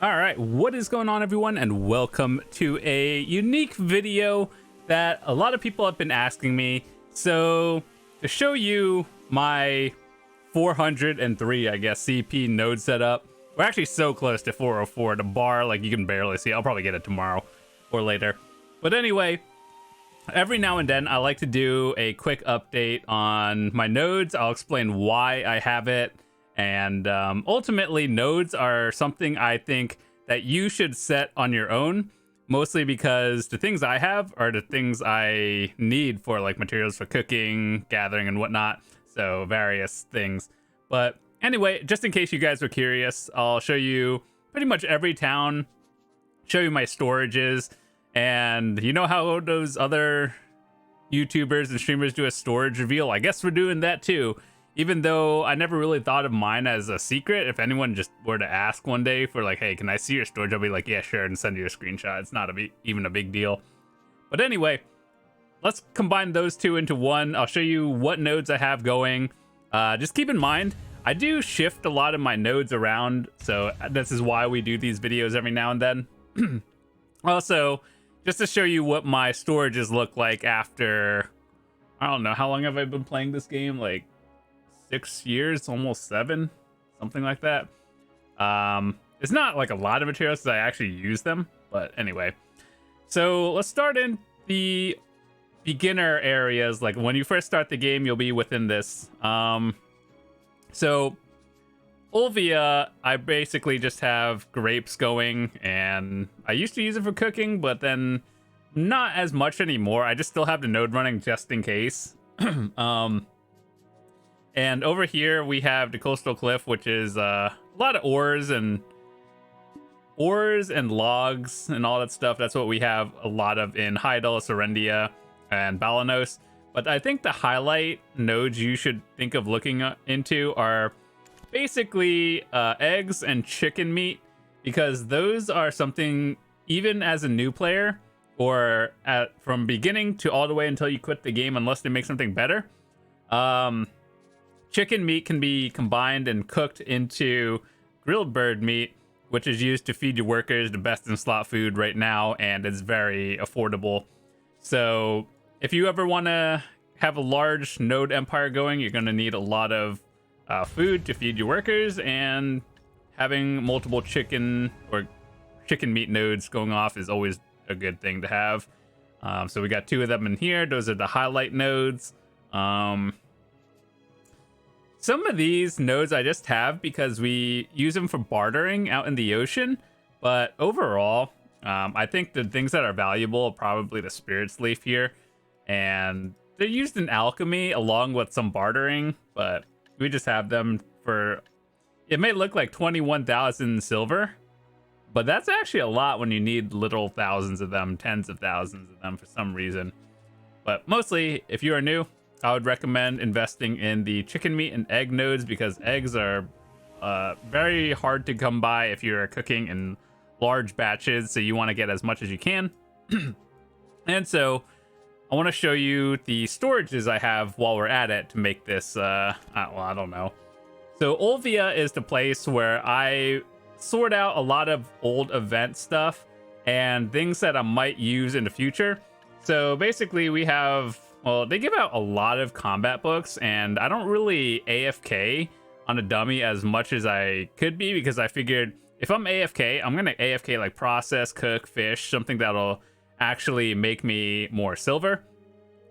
All right, what is going on, everyone, and welcome to a unique video that a lot of people have been asking me. So to show you my 403, I guess, CP node setup, we're actually so close to 404. The bar, like, you can barely see. I'll probably get it tomorrow or later. But anyway, every now and then I like to do a quick update on my nodes. I'll explain why I have it. And ultimately, nodes are something I think that you should set on your own, mostly because the things I have are the things I need for, like, materials for cooking, gathering, and whatnot. So various things. But anyway, just in case you guys were curious, I'll show you pretty much every town, show you my storages, and you know how those other YouTubers and streamers do a storage reveal? I guess we're doing that too. Even though I never really thought of mine as a secret, if anyone just were to ask one day for, like, hey, can I see your storage? I'll be like, yeah, sure, and send you a screenshot. It's not even a big deal. But anyway, let's combine those two into one. I'll show you what nodes I have going. Just keep in mind, I do shift a lot of my nodes around, so this is why we do these videos every now and then. Also, just to show you what my storages look like after, I don't know, how long have I been playing this game? Like 6 years, almost 7, something like that. It's not like a lot of materials because I actually use them, but anyway. So let's start in the beginner areas. Like when you first start the game, you'll be within this. So Olvia, I basically just have grapes going, and I used to use it for cooking, but then not as much anymore. I just still have the node running just in case. And over here we have the coastal cliff, which is a lot of ores and logs and all that stuff. That's what we have a lot of in Heidel, Serendia, and Balanos. But I think the highlight nodes you should think of looking into are basically eggs and chicken meat, because those are something, even as a new player or from beginning to all the way until you quit the game, unless they make something better, chicken meat can be combined and cooked into grilled bird meat, which is used to feed your workers, the best in slot food right now, and it's very affordable. So if you ever want to have a large node empire going, you're going to need a lot of food to feed your workers, and having multiple chicken meat nodes going off is always a good thing to have. So we got 2 of them in here. Those are the highlight nodes. Some of these nodes I just have because we use them for bartering out in the ocean, but overall, I think the things that are valuable are probably the Spirit's Leaf here, and they're used in alchemy along with some bartering, but we just have them for, it may look like 21,000 silver, but that's actually a lot when you need literal thousands of them, tens of thousands of them for some reason. But mostly, if you are new, I would recommend investing in the chicken meat and egg nodes, because eggs are very hard to come by if you're cooking in large batches, so you want to get as much as you can. And so I want to show you the storages I have while we're at it to make this, well, I don't know. So Olvia is the place where I sort out a lot of old event stuff and things that I might use in the future. So basically we have, well, they give out a lot of combat books, and I don't really AFK on a dummy as much as I could be, because I figured if I'm AFK, I'm going to AFK like process, cook, fish, something that'll actually make me more silver.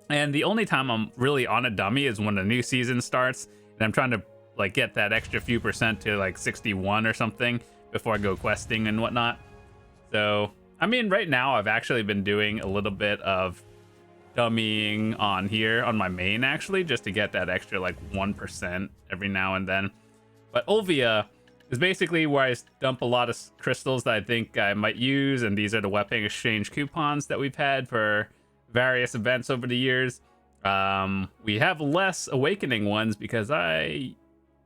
And the only time I'm really on a dummy is when the new season starts, and I'm trying to, like, get that extra few percent to like 61 or something before I go questing and whatnot. So, I mean, right now I've actually been doing a little bit of dummying on here on my main, actually, just to get that extra like 1% every now and then. But Olvia is basically where I dump a lot of crystals that I think I might use, and these are the weapon exchange coupons that we've had for various events over the years. We have less awakening ones because I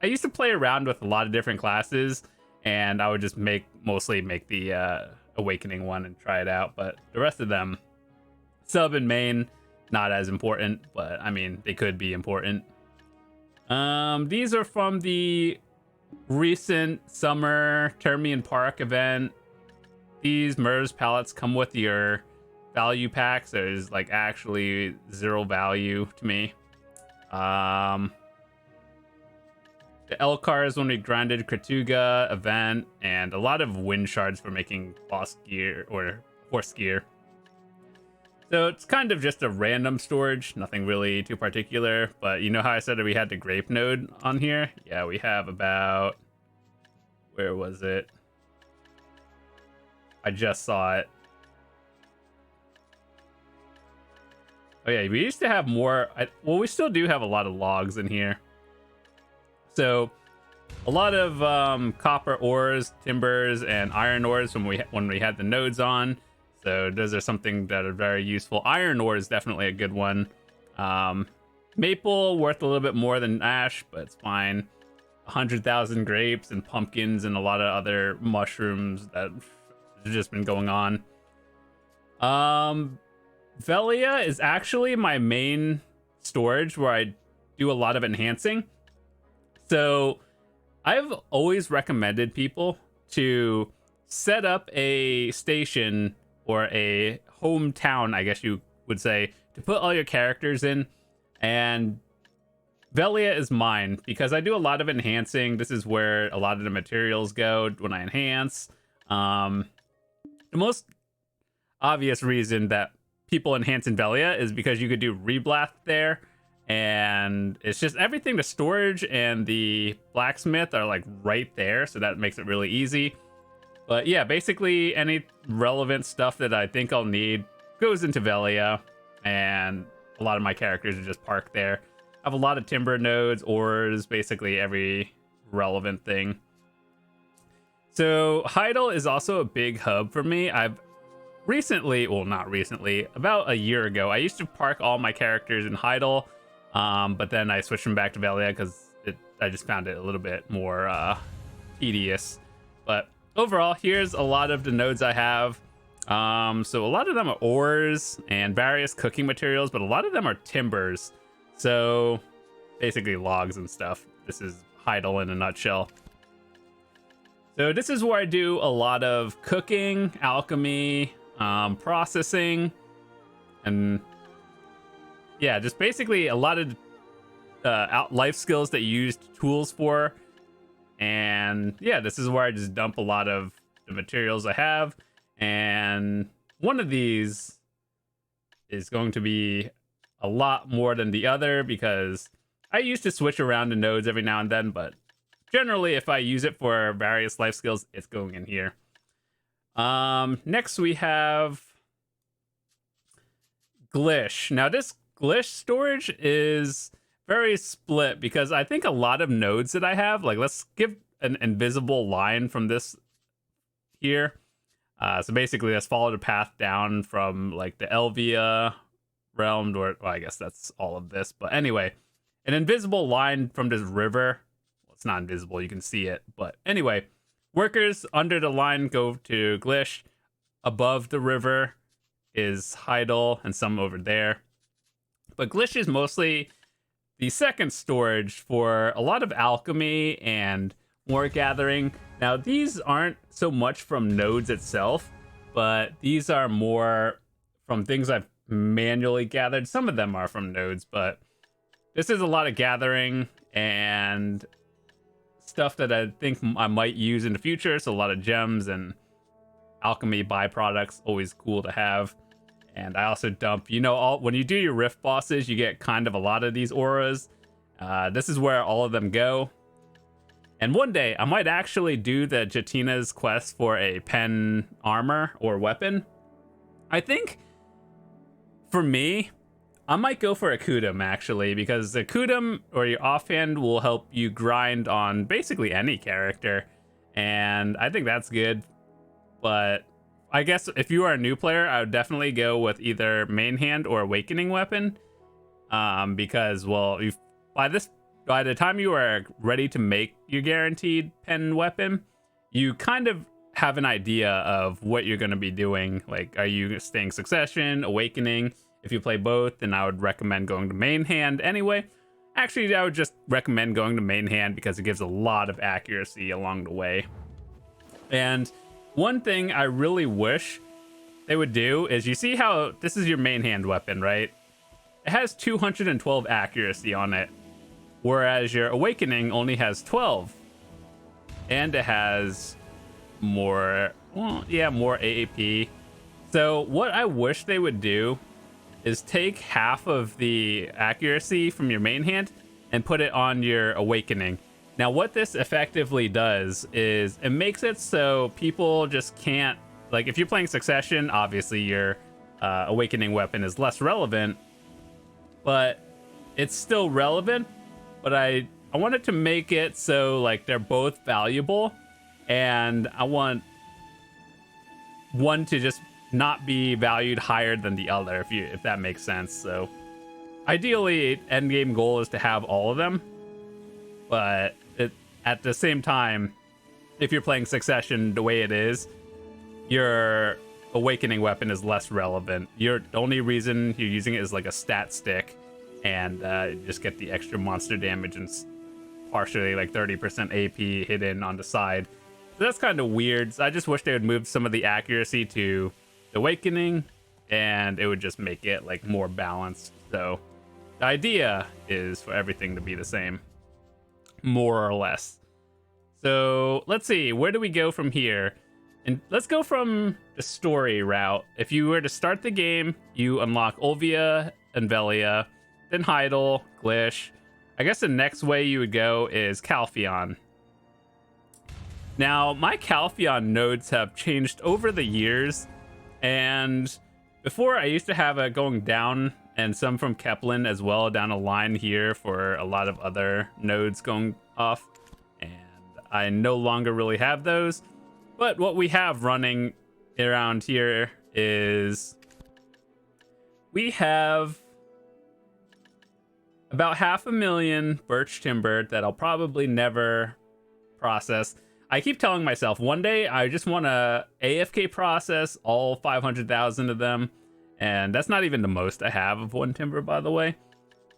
used to play around with a lot of different classes, and I would just mostly make the awakening one and try it out. But the rest of them, sub and main, not as important, but I mean, they could be important. These are from the recent summer Termian Park event. These MERS palettes come with your value packs. There's like actually zero value to me. The Elkars when we grinded Kratuga event, and a lot of wind shards for making boss gear or horse gear. So it's kind of just a random storage, nothing really too particular. But you know how I said that we had the grape node on here? Yeah, we have about, where was it? I just saw it. Oh yeah, we used to have more. Well, we still do have a lot of logs in here. So a lot of copper ores, timbers, and iron ores when we had the nodes on. So those are something that are very useful. Iron ore is definitely a good one. Maple worth a little bit more than ash, but it's fine. 100,000 grapes and pumpkins and a lot of other mushrooms that have just been going on. Velia is actually my main storage where I do a lot of enhancing. So I've always recommended people to set up a station or a hometown, I guess you would say, to put all your characters in. And Velia is mine because I do a lot of enhancing. This is where a lot of the materials go when I enhance. The most obvious reason that people enhance in Velia is because you could do Reblast there. And it's just everything, the storage and the blacksmith are like right there. So that makes it really easy. But yeah, basically any relevant stuff that I think I'll need goes into Velia. And a lot of my characters are just parked there. I have a lot of timber nodes, ores, basically every relevant thing. So Heidel is also a big hub for me. I've recently, well, not recently, about a year ago, I used to park all my characters in Heidel. But then I switched them back to Velia because I just found it a little bit more tedious. But overall, here's a lot of the nodes I have. So a lot of them are ores and various cooking materials, but a lot of them are timbers. So basically logs and stuff. This is Heidel in a nutshell. So this is where I do a lot of cooking, alchemy, processing, and yeah, just basically a lot of life skills that you use tools for. And yeah, this is where I just dump a lot of the materials I have. And one of these is going to be a lot more than the other because I used to switch around the nodes every now and then, but generally if I use it for various life skills, it's going in here. Next we have Glish. Now this Glish storage is very split because I think a lot of nodes that I have, like let's give an invisible line from this here. So basically let's follow the path down from like the Olvia realm, or well, I guess that's all of this. But anyway, an invisible line from this river. Well, it's not invisible, you can see it. But anyway, workers under the line go to Glish. Above the river is Heidel and some over there. But Glish is mostly the second storage for a lot of alchemy and more gathering. Now, these aren't so much from nodes itself, but these are more from things I've manually gathered. Some of them are from nodes, but this is a lot of gathering and stuff that I think I might use in the future. So a lot of gems and alchemy byproducts, always cool to have. And I also dump, you know, when you do your rift bosses, you get kind of a lot of these auras. This is where all of them go. And one day, I might actually do the Jatina's quest for a pen armor or weapon. I think, for me, I might go for a Kudum, actually, because the Kudum, or your offhand, will help you grind on basically any character. And I think that's good. But I guess if you are a new player, I would definitely go with either main hand or awakening weapon. Because, well, by the time you are ready to make your guaranteed pen weapon, you kind of have an idea of what you're going to be doing. Like, are you staying succession, awakening? If you play both, then I would recommend going to main hand anyway. Actually, I would just recommend going to main hand because it gives a lot of accuracy along the way. And one thing I really wish they would do is, you see how this is your main hand weapon, right? It has 212 accuracy on it, whereas your Awakening only has 12. And it has more, well, yeah, more AAP. So what I wish they would do is take half of the accuracy from your main hand and put it on your Awakening. Now, what this effectively does is it makes it so people just can't, like, if you're playing Succession, obviously your Awakening weapon is less relevant, but it's still relevant. But I wanted to make it so, like, they're both valuable, and I want one to just not be valued higher than the other, if that makes sense. So ideally, end game goal is to have all of them, but at the same time, if you're playing Succession the way it is, your Awakening weapon is less relevant. The only reason you're using it is like a stat stick, and you just get the extra monster damage and partially like 30% AP hidden on the side. So that's kind of weird. So I just wish they would move some of the accuracy to Awakening, and it would just make it like more balanced. So the idea is for everything to be the same, more or less. So let's see, where do we go from here? And let's go from the story route. If you were to start the game, you unlock Olvia and Velia, then Heidel, Glish. I guess the next way you would go is Calpheon. Now, my Calpheon nodes have changed over the years, and before I used to have it going down, and some from Keplan as well down a line here for a lot of other nodes going off, and I no longer really have those. But what we have running around here is we have about 500,000 birch timber that I'll probably never process. I keep telling myself one day I just want to AFK process all 500,000 of them, and that's not even the most I have of one timber, by the way.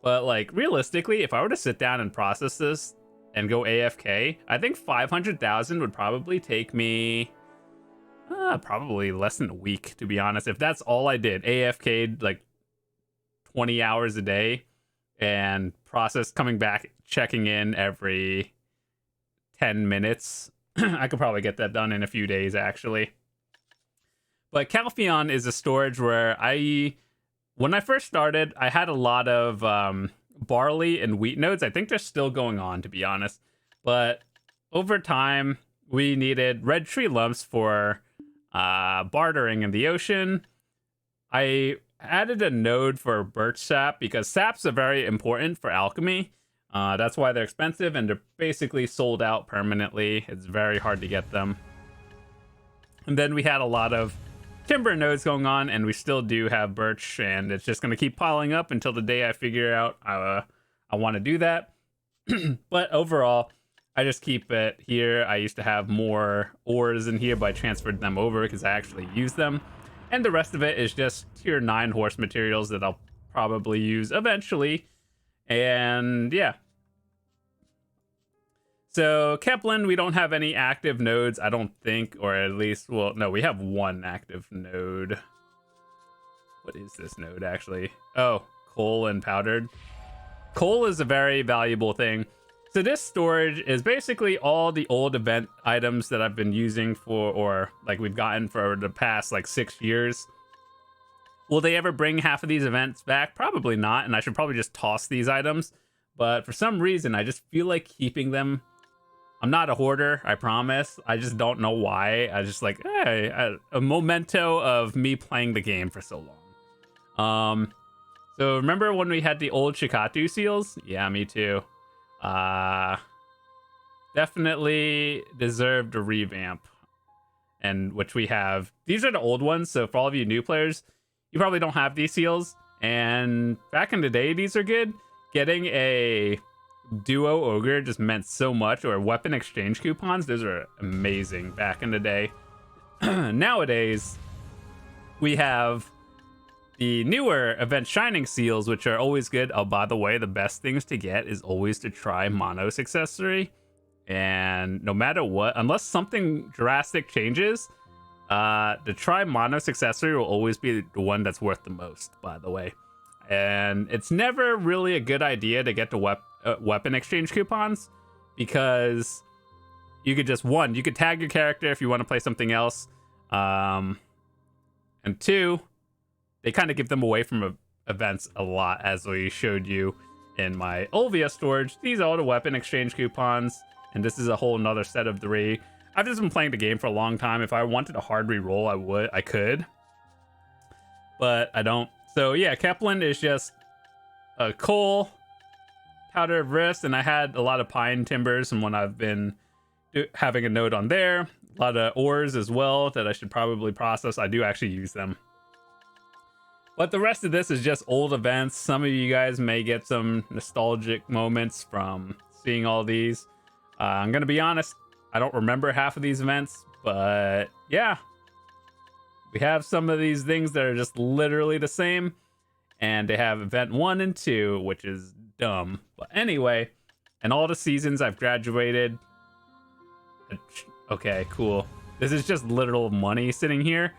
But like, realistically, if I were to sit down and process this and go AFK, I think 500,000 would probably take me probably less than a week, to be honest. If that's all I did, AFK'd like 20 hours a day and process, coming back, checking in every 10 minutes, I could probably get that done in a few days, actually. But Calpheon is a storage where when I first started, I had a lot of barley and wheat nodes. I think they're still going on, to be honest. But over time, we needed red tree lumps for bartering in the ocean. I added a node for birch sap because saps are very important for alchemy. That's why they're expensive, and they're basically sold out permanently. It's very hard to get them. And then we had a lot of timber nodes going on, and we still do have birch, and it's just going to keep piling up until the day I figure out I want to do that. But overall, I just keep it here. I used to have more ores in here, but I transferred them over because I actually use them. And the rest of it is just tier 9 horse materials that I'll probably use eventually. And yeah. So Keplan, we don't have any active nodes, I don't think, or at least, well, no, we have one active node. What is this node, actually? Oh, coal and powdered. Coal is a very valuable thing. So this storage is basically all the old event items that I've been using for, or like we've gotten for the past like 6 years. Will they ever bring half of these events back? Probably not, and I should probably just toss these items. But for some reason, I just feel like keeping them. I'm not a hoarder, I promise. I just don't know why. I just like, hey, a memento of me playing the game for so long. So remember when we had the old Shikatu seals? Yeah, me too. Definitely deserved a revamp. And which we have. These are the old ones, so for all of you new players, you probably don't have these seals. And back in the day, these are good. Getting a duo ogre just meant so much, or weapon exchange coupons. Those are amazing back in the day. Nowadays, we have the newer event shining seals, which are always good. Oh, by the way, the best things to get is always to try Monos accessory. And no matter what, unless something drastic changes, the try Monos accessory will always be the one that's worth the most, by the way. And it's never really a good idea to get the weapon exchange coupons, because you could just, one, you could tag your character if you want to play something else, and two, they kind of give them away from events a lot, as we showed you in my Olvia storage. These are all the weapon exchange coupons, and this is a whole nother set of 3. I've just been playing the game for a long time. If I wanted a hard reroll, I could, but I don't. So yeah, Keplan is just a coal, powder of wrist, and I had a lot of pine timbers, and when I've been having a node on there, a lot of ores as well that I should probably process. I do actually use them. But the rest of this is just old events. Some of you guys may get some nostalgic moments from seeing all these. I'm going to be honest, I don't remember half of these events, but yeah. We have some of these things that are just literally the same, and they have event 1 and 2, which is dumb. But anyway, in all the seasons I've graduated. Okay, cool. This is just literal money sitting here,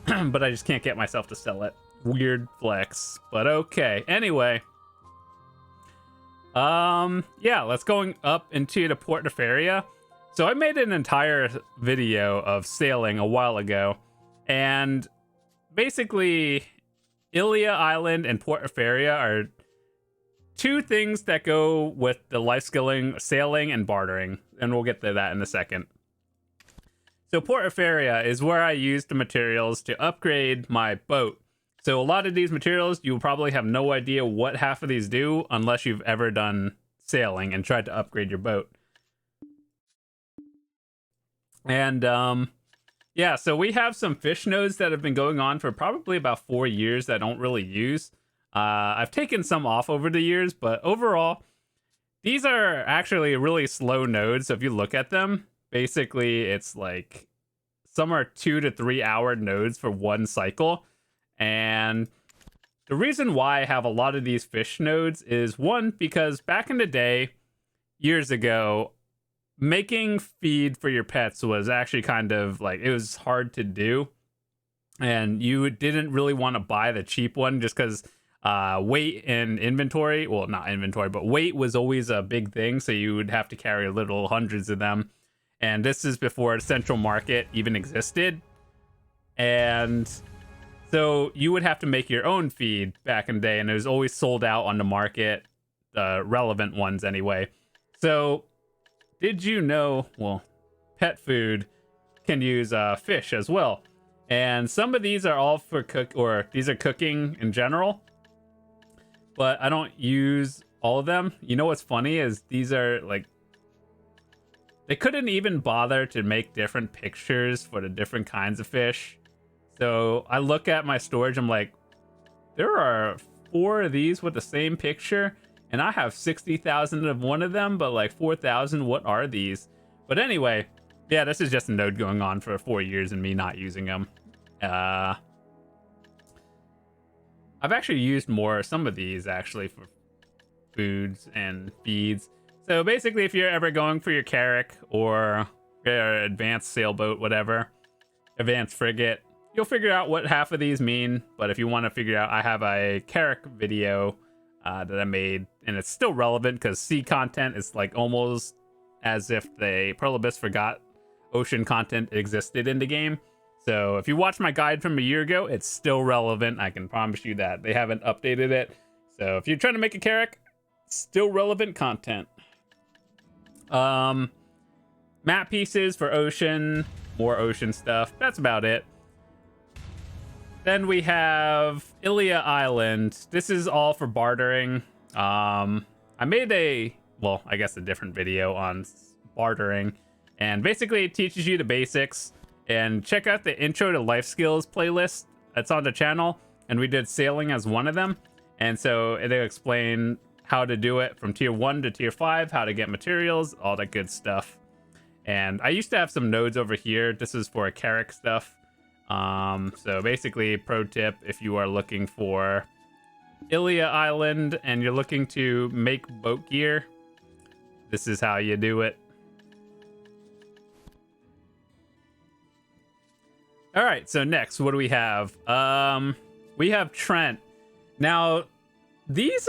but I just can't get myself to sell it. Weird flex, but okay. Anyway, yeah, let's going up into the port of Epheria. So I made an entire video of sailing a while ago, and basically Iliya Island and Port Epheria are 2 things that go with the life skilling, sailing, and bartering, and we'll get to that in a second. So Port Epheria is where I use the materials to upgrade my boat. So a lot of these materials, you'll probably have no idea what half of these do unless you've ever done sailing and tried to upgrade your boat. And yeah, so we have some fish nodes that have been going on for probably about 4 years that I don't really use. I've taken some off over the years, but overall, these are actually really slow nodes. So if you look at them, basically it's like some are 2 to 3 hour nodes for one cycle. And the reason why I have a lot of these fish nodes is, one, because back in the day, years ago, making feed for your pets was actually kind of like, it was hard to do. And you didn't really want to buy the cheap one just because weight and inventory, well, not inventory, but weight was always a big thing. So you would have to carry little hundreds of them. And this is before the central market even existed. And so you would have to make your own feed back in the day, and it was always sold out on the market, the relevant ones anyway. So did you know, well, pet food can use fish as well. And some of these are all for these are cooking in general, but I don't use all of them. You know what's funny is these are like, they couldn't even bother to make different pictures for the different kinds of fish. So I look at my storage, I'm like, there are 4 of these with the same picture, and I have 60,000 of one of them, but like 4,000, what are these? But anyway, yeah, this is just a node going on for 4 years and me not using them. I've actually used some of these actually for foods and feeds. So basically, if you're ever going for your carrack or your advanced sailboat, whatever, advanced frigate, you'll figure out what half of these mean. But if you want to figure out, I have a carrack video that I made, and it's still relevant because sea content is like almost as if the Pearl Abyss forgot ocean content existed in the game. So if you watch my guide from a year ago, it's still relevant. I can promise you that. They haven't updated it. So if you're trying to make a carrack, still relevant content. Map pieces for ocean, more ocean stuff. That's about it. Then we have Iliya Island. This is all for bartering. I made a different video on bartering, and basically it teaches you the basics. And check out the Intro to Life Skills playlist that's on the channel, and we did sailing as one of them. And so it'll explain how to do it from tier 1 to tier 5, how to get materials, all that good stuff. And I used to have some nodes over here. This is for carrack stuff. So basically, pro tip, if you are looking for Iliya Island and you're looking to make boat gear, this is how you do it. All right, so next, what do we have? We have Trent. Now, these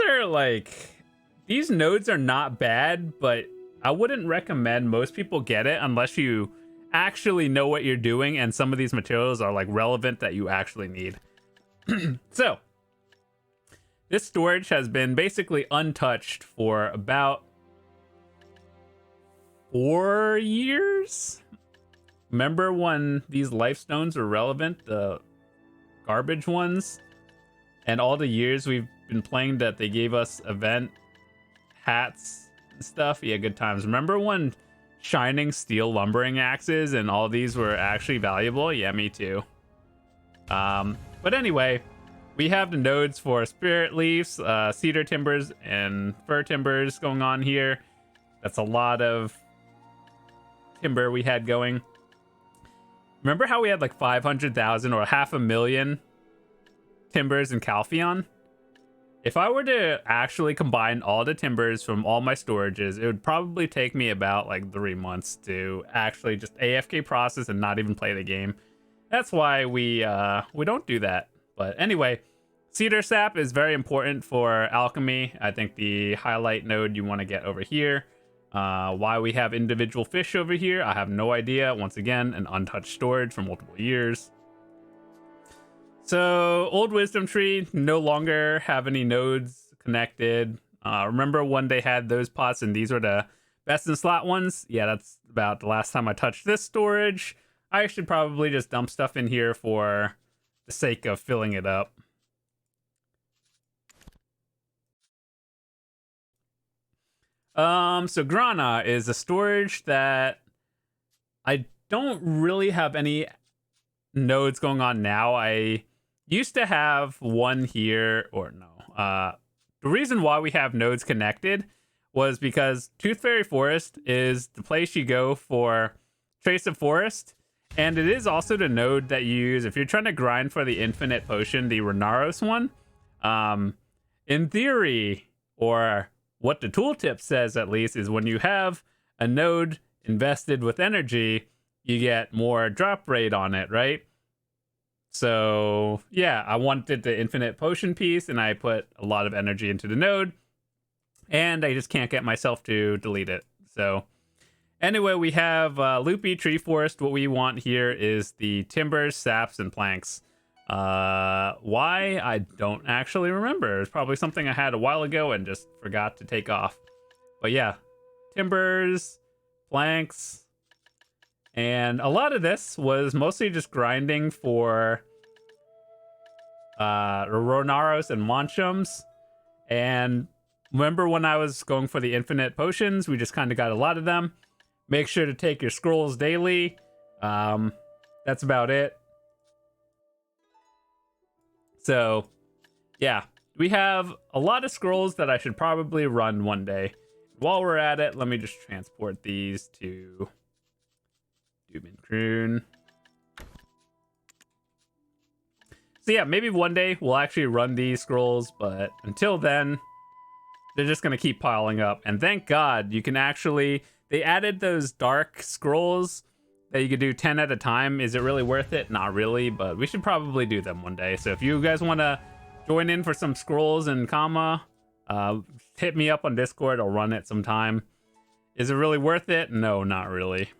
nodes are not bad, but I wouldn't recommend most people get it unless you actually know what you're doing and some of these materials are like relevant that you actually need. So, this storage has been basically untouched for about 4 years. Remember when these life stones were relevant, the garbage ones? And all the years we've been playing that they gave us event hats and stuff? Yeah, good times. Remember when shining steel lumbering axes and all these were actually valuable? Yeah, me too. But anyway, we have the nodes for spirit leaves, cedar timbers, and fir timbers going on here. That's a lot of timber we had going. Remember how we had like 500,000 or 500,000 timbers in Calpheon? If I were to actually combine all the timbers from all my storages, it would probably take me about like 3 months to actually just AFK process and not even play the game. That's why we don't do that. But anyway, cedar sap is very important for alchemy. I think the highlight node you want to get over here. Why we have individual fish over here, I have no idea. Once again, an untouched storage for multiple years. So, old wisdom tree, no longer have any nodes connected. Remember when they had those pots and these were the best in slot ones? Yeah, that's about the last time I touched this storage. I should probably just dump stuff in here for the sake of filling it up. So Grana is a storage that I don't really have any nodes going on now. I used to have one here, or no. The reason why we have nodes connected was because Tooth Fairy Forest is the place you go for Trace of Forest, and it is also the node that you use if you're trying to grind for the infinite potion, the Renaros one. In theory, or what the tooltip says at least, is when you have a node invested with energy, you get more drop rate on it, right? So yeah, I wanted the infinite potion piece and I put a lot of energy into the node and I just can't get myself to delete it. So anyway, we have Loopy Tree Forest. What we want here is the timbers, saps, and planks. Why? I don't actually remember. It's probably something I had a while ago and just forgot to take off. But yeah, timbers, planks, and a lot of this was mostly just grinding for Ronaros and Monchums. And remember when I was going for the infinite potions, we just kind of got a lot of them. Make sure to take your scrolls daily. That's about it. So, yeah, we have a lot of scrolls that I should probably run one day. While we're at it, let me just transport these to Duvencrune. So yeah, maybe one day we'll actually run these scrolls, but until then, they're just going to keep piling up. And thank God you can actually... They added those dark scrolls that you could do 10 at a time. Is it really worth it? Not really, but we should probably do them one day. So if you guys want to join in for some scrolls and comma, hit me up on Discord. I'll run it sometime. Is it really worth it? No, not really.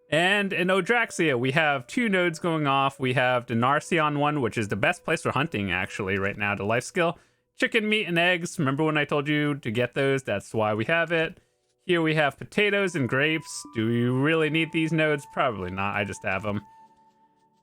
And in Odraxia, we have 2 nodes going off. We have the Narcion one, which is the best place for hunting, actually, right now, the life skill. Chicken, meat, and eggs. Remember when I told you to get those? That's why we have it. Here we have potatoes and grapes. Do you really need these nodes? Probably not. I just have them.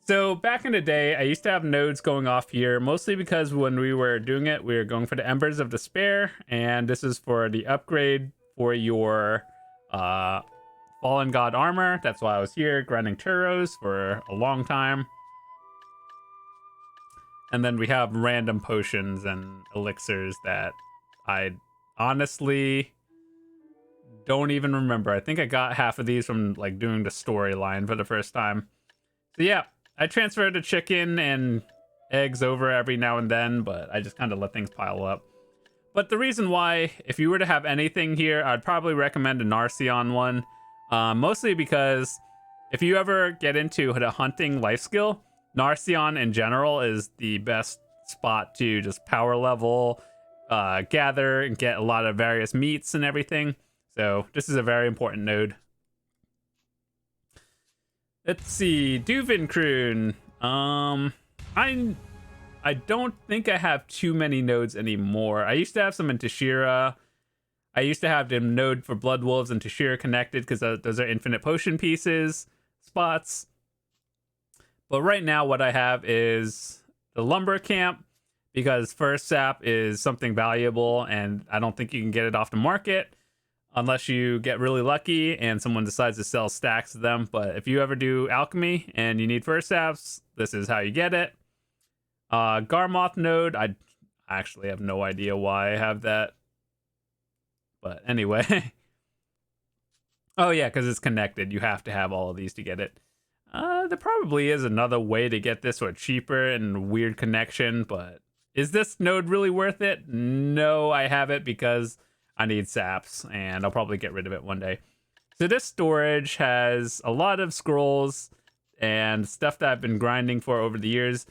So back in the day, I used to have nodes going off here, mostly because when we were doing it, we were going for the Embers of Despair. And this is for the upgrade for your Fallen God armor. That's why I was here grinding churros for a long time. And then we have random potions and elixirs that I honestly don't even remember. I think I got half of these from like doing the storyline for the first time. So yeah, I transfer the chicken and eggs over every now and then, but I just kind of let things pile up. But the reason why, if you were to have anything here, I'd probably recommend a Narcion one. Mostly because if you ever get into the hunting life skill, Narcion in general is the best spot to just power level, gather, and get a lot of various meats and everything. So this is a very important node. Let's see, Duvencrune. I don't think I have too many nodes anymore. I used to have some in Tashira. I used to have the node for Blood Wolves and Tashira connected because those are infinite potion pieces spots. But right now what I have is the lumber camp because first sap is something valuable and I don't think you can get it off the market unless you get really lucky and someone decides to sell stacks of them. But if you ever do alchemy and you need first saps, this is how you get it. Garmoth node, I actually have no idea why I have that. But anyway. Oh yeah, because it's connected. You have to have all of these to get it. There probably is another way to get this sort of cheaper and weird connection, but is this node really worth it? No, I have it because I need saps, and I'll probably get rid of it one day. So this storage has a lot of scrolls and stuff that I've been grinding for over the years.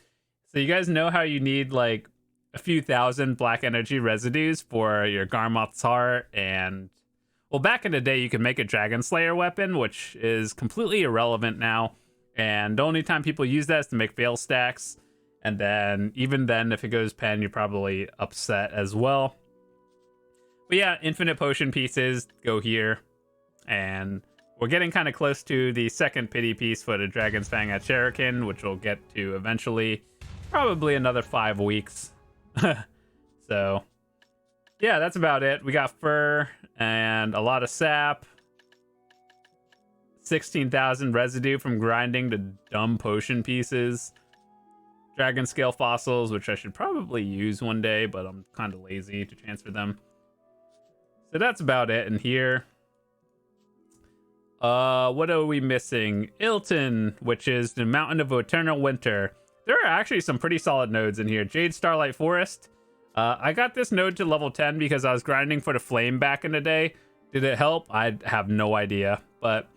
So you guys know how you need like a few thousand black energy residues for your Garmoth's Heart, and well, back in the day you could make a Dragon Slayer weapon, which is completely irrelevant now. And the only time people use that is to make fail stacks. And then even then, if it goes pen, you're probably upset as well. But yeah, infinite potion pieces go here. And we're getting kind of close to the second pity piece for the Dragon's Fang at Shuriken, which we'll get to eventually. Probably another 5 weeks. So, yeah, that's about it. We got fur and a lot of sap. 16,000 residue from grinding the dumb potion pieces. Dragon scale fossils, which I should probably use one day, but I'm kind of lazy to transfer them. So that's about it in here. What are we missing? Eilton, which is the Mountain of Eternal Winter. There are actually some pretty solid nodes in here. Jade Starlight Forest. I got this node to level 10 because I was grinding for the flame back in the day. Did it help? I have no idea. But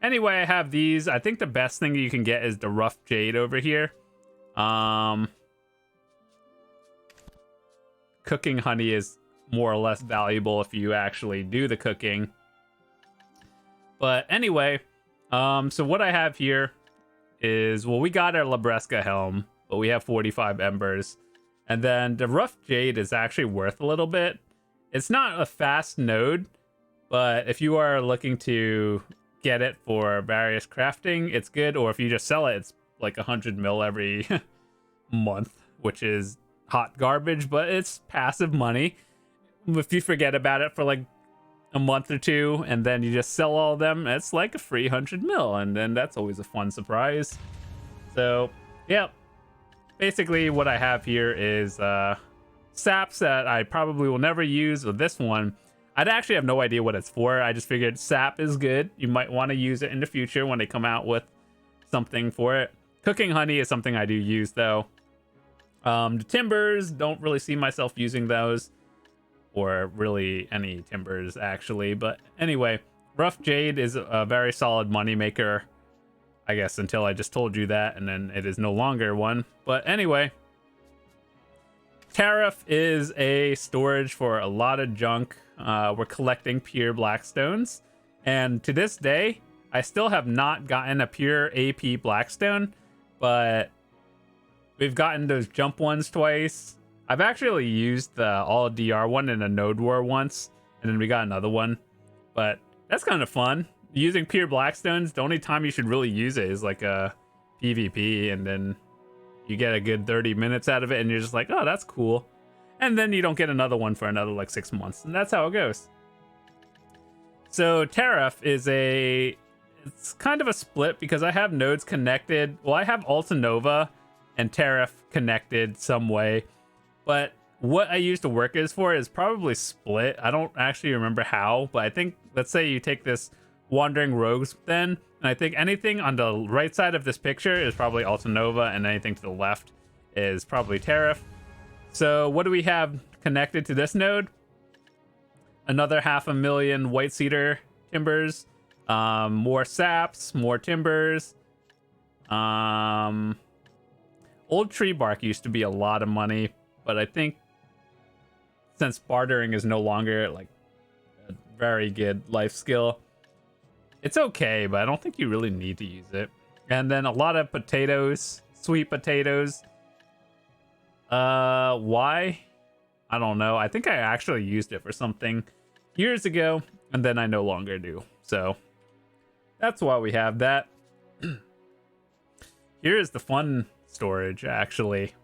anyway, I have these. I think the best thing you can get is the rough jade over here. Cooking honey is more or less valuable if you actually do the cooking. But anyway, so what I have here is, well, we got our Labresca helm, but we have 45 embers. And then the rough jade is actually worth a little bit. It's not a fast node, but if you are looking to get it for various crafting, it's good. Or if you just sell it, it's like 100 mil every month, which is hot garbage, but it's passive money. If you forget about it for like a month or two and then you just sell all of them, it's like a free 100 mil, and then that's always a fun surprise. So yeah, basically what I have here is saps that I probably will never use. With this one, I'd actually have no idea what it's for. I just figured sap is good. You might want to use it in the future when they come out with something for it. Cooking honey is something I do use though. The timbers, don't really see myself using those, or really any timbers actually. But anyway, rough jade is a very solid money maker, I guess, until I just told you that, and then it is no longer one. But anyway, Tarif is a storage for a lot of junk. We're collecting pure blackstones, and to this day I still have not gotten a pure AP blackstone, but we've gotten those jump ones twice. I've actually used the all DR one in a node war once, and then we got another one. But that's kind of fun. Using pure blackstones, the only time you should really use it is like a PvP, and then you get a good 30 minutes out of it, and you're just like, oh, that's cool. And then you don't get another one for another like 6 months, and that's how it goes. So Tarif is it's kind of a split because I have nodes connected. Well, I have Altinova and Tarif connected some way. But what I use the workers for is probably split. I don't actually remember how, but I think, let's say you take this Wandering Rogues then, And I think anything on the right side of this picture is probably Altinova, and anything to the left is probably Tarif. So what do we have connected to this node? Another 500,000 white cedar timbers, more saps, more timbers. Old tree bark used to be a lot of money, but I think since bartering is no longer like a very good life skill, it's okay, but I don't think you really need to use it. And then a lot of potatoes, sweet potatoes. Why? I don't know. I think I actually used it for something years ago, and then I no longer do. So that's why we have that. Here is the fun storage, actually.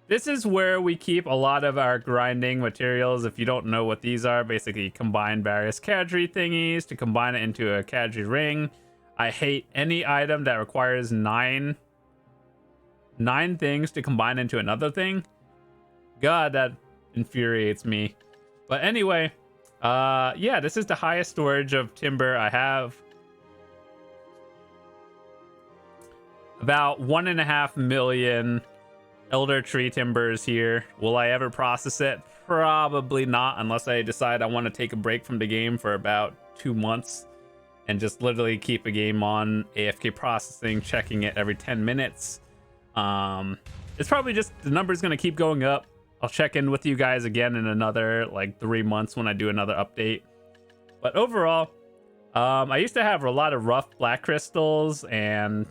This is where we keep a lot of our grinding materials. If you don't know what these are, basically combine various cadre thingies to combine it into a cadre ring. I hate any item that requires nine things to combine into another thing. God, that infuriates me. But anyway, yeah, this is the highest storage of timber I have. About 1.5 million elder tree timbers here. Will I ever process it? Probably not, unless I decide I want to take a break from the game for about 2 months and just literally keep a game on AFK processing, checking it every 10 minutes. It's probably just the number's going to keep going up. I'll check in with you guys again in another like 3 months when I do another update. But overall, I used to have a lot of rough black crystals and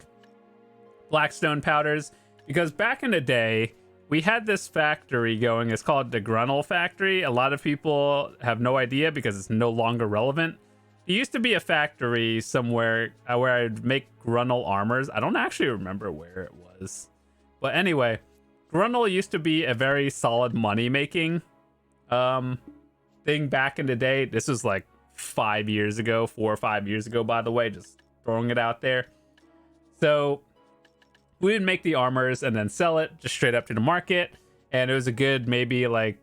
blackstone powders, because back in the day we had this factory going. It's called the Grana factory. A lot of people have no idea because it's no longer relevant. It used to be a factory somewhere where I'd make Grunal armors. I don't actually remember where it was, but anyway, Grunal used to be a very solid money making thing back in the day. This was like 4 or 5 years ago, by the way, just throwing it out there. So we would make the armors and then sell it just straight up to the market, and it was a good maybe like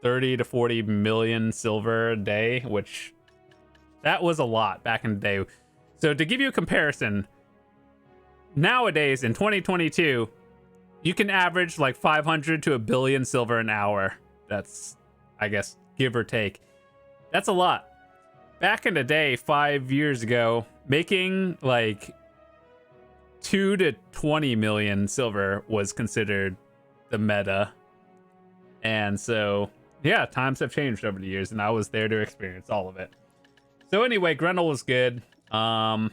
30 to 40 million silver a day, which that was a lot back in the day. So to give you a comparison, nowadays in 2022 you can average like 500 to 1 billion silver an hour. That's, I guess, give or take. That's a lot. Back in the day, 5 years ago, making like 2 to 20 million silver was considered the meta. And so, yeah, times have changed over the years, and I was there to experience all of it. So anyway, Grendel was good. A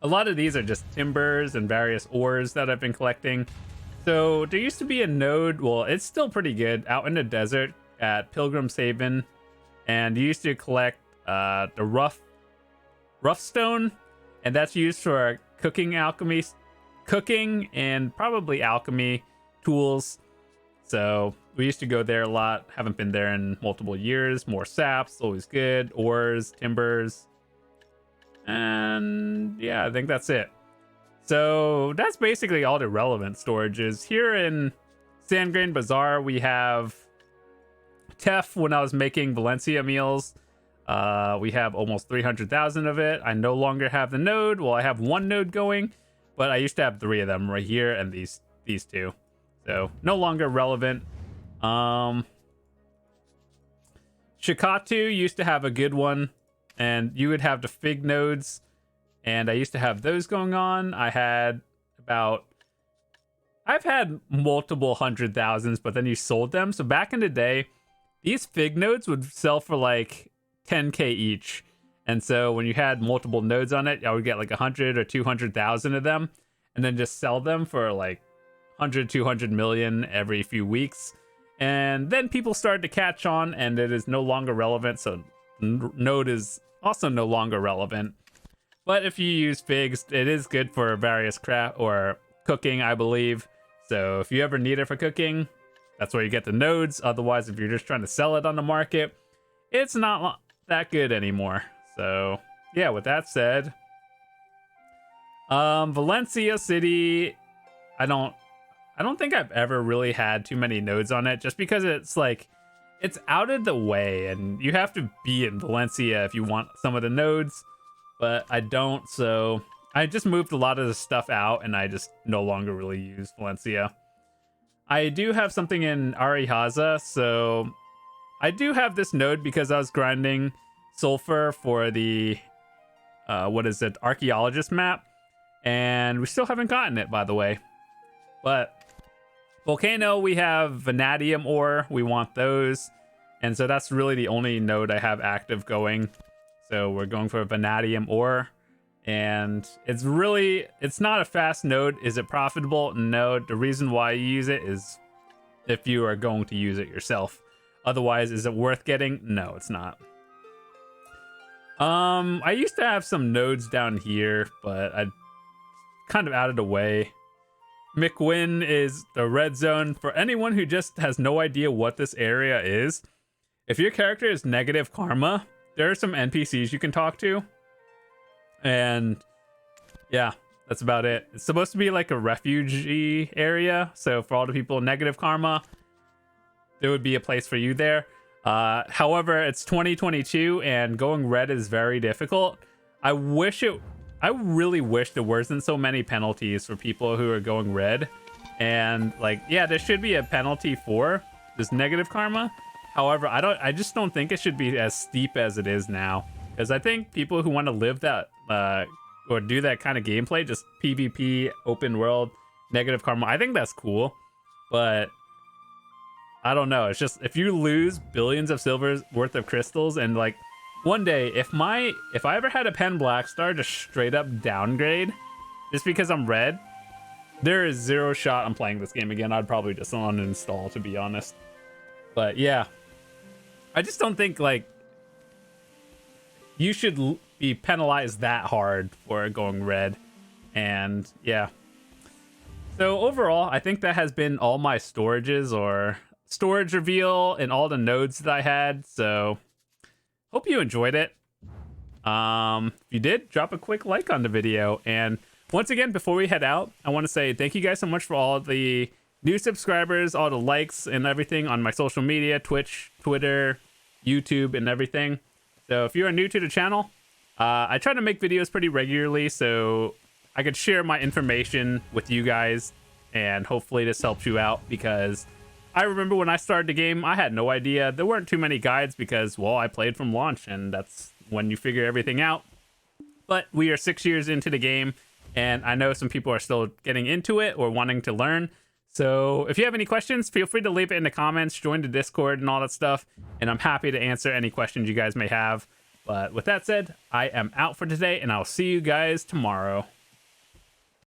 lot of these are just timbers and various ores that I've been collecting. So there used to be a node, well, it's still pretty good, out in the desert at Pilgrim's Haven, and you used to collect the rough stone, and that's used for cooking and probably alchemy tools. So we used to go there a lot. Haven't been there in multiple years. More saps, always good. Ores, timbers, and yeah, I think that's it. So that's basically all the relevant storages. Here in Sandgrain Bazaar, we have Tef. When I was making Valencia meals, we have almost 300,000 of it. I no longer have the node. Well, I have one node going, but I used to have 3 of them right here, and these 2. So no longer relevant. Shikatu used to have a good one, and you would have the fig nodes, and I used to have those going on. I've had multiple 100,000s, but then you sold them. So back in the day, these fig nodes would sell for like 10k each. And so when you had multiple nodes on it, I would get like 100 or 200,000 of them, and then just sell them for like 100, 200 million every few weeks. And then people started to catch on, and it is no longer relevant. So node is also no longer relevant. But if you use figs, it is good for various craft or cooking, I believe. So if you ever need it for cooking, that's where you get the nodes. Otherwise, if you're just trying to sell it on the market, it's not that good anymore. So yeah, with that said, Valencia City, I don't think I've ever really had too many nodes on it, just because it's it's out of the way, and you have to be in Valencia if you want some of the nodes, but I don't, so I just moved a lot of the stuff out, and I just no longer really use Valencia. I do have something in Arihaza, so I do have this node because I was grinding sulfur for the archaeologist map, and we still haven't gotten it, by the way. But Volcano, we have vanadium ore, we want those, and so that's really the only node I have active going. So we're going for vanadium ore, and it's not a fast node. Is it profitable? No. The reason why you use it is if you are going to use it yourself. Otherwise, is it worth getting? No, it's not. I used to have some nodes down here, but I kind of out of the way. McWin is the red zone. For anyone who just has no idea what this area is, if your character is negative karma, there are some NPCs you can talk to. And yeah, that's about it. It's supposed to be like a refugee area. So for all the people in negative karma, there would be a place for you there. However, it's 2022 and going red is very difficult. I really wish there wasn't so many penalties for people who are going red. And like, yeah, there should be a penalty for this negative karma. However, I just don't think it should be as steep as it is now. Because I think people who want to live that or do that kind of gameplay, just PvP, open world, negative karma, I think that's cool. But I don't know. It's just, if you lose billions of silver's worth of crystals, and like one day, if I ever had a pen black star just straight up downgrade just because I'm red, there is zero shot I'm playing this game again. I'd probably just uninstall, to be honest. But yeah, I just don't think like you should be penalized that hard for going red. And yeah, so overall, I think that has been all my storages or storage reveal and all the nodes that I had. So hope you enjoyed it. If you did, drop a quick like on the video. And once again, before we head out, I want to say thank you guys so much for all the new subscribers, all the likes and everything on my social media, Twitch, Twitter, YouTube, and everything. So if you are new to the channel, I try to make videos pretty regularly so I could share my information with you guys, and hopefully this helps you out, because I remember when I started the game, I had no idea. There weren't too many guides because, well, I played from launch, and that's when you figure everything out. But we are 6 years into the game, and I know some people are still getting into it or wanting to learn. So if you have any questions, feel free to leave it in the comments, join the Discord and all that stuff, and I'm happy to answer any questions you guys may have. But with that said, I am out for today, and I'll see you guys tomorrow.